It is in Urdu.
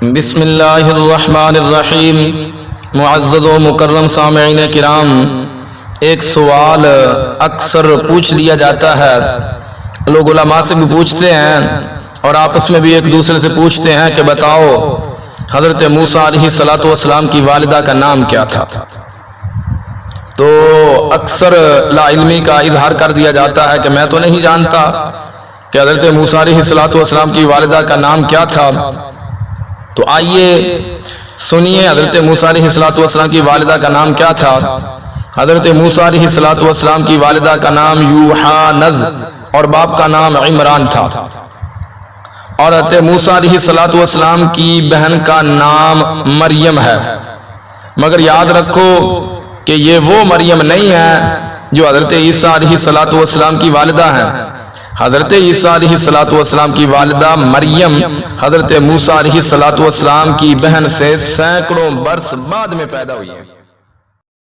بسم اللہ الرحمن الرحیم۔ معزز و مکرم سامعین کرام، ایک سوال اکثر پوچھ لیا جاتا ہے، لوگ علماء سے بھی پوچھتے ہیں اور آپس میں بھی ایک دوسرے سے پوچھتے ہیں کہ بتاؤ حضرت موسیٰ علیہ السلام کی والدہ کا نام کیا تھا؟ تو اکثر لا علمی کا اظہار کر دیا جاتا ہے کہ میں تو نہیں جانتا کہ حضرت موسیٰ علیہ السلام کی والدہ کا نام کیا تھا۔ تو آئیے سنیے حضرت موسیٰ علیہ السلام کی والدہ کا نام کیا تھا۔ حضرت موسیٰ علیہ السلام کی والدہ کا نام یوحانز اور باپ کا نام عمران تھا، اور حضرت موسیٰ علیہ السلام کی بہن کا نام مریم ہے۔ مگر یاد رکھو کہ یہ وہ مریم نہیں ہے جو حضرت عیسیٰ علیہ السلام کی والدہ ہیں۔ حضرت عیسیٰ علیہ السلام کی والدہ مریم حضرت موسیٰ علیہ السلام کی بہن سے سینکڑوں برس بعد میں پیدا ہوئی ہے۔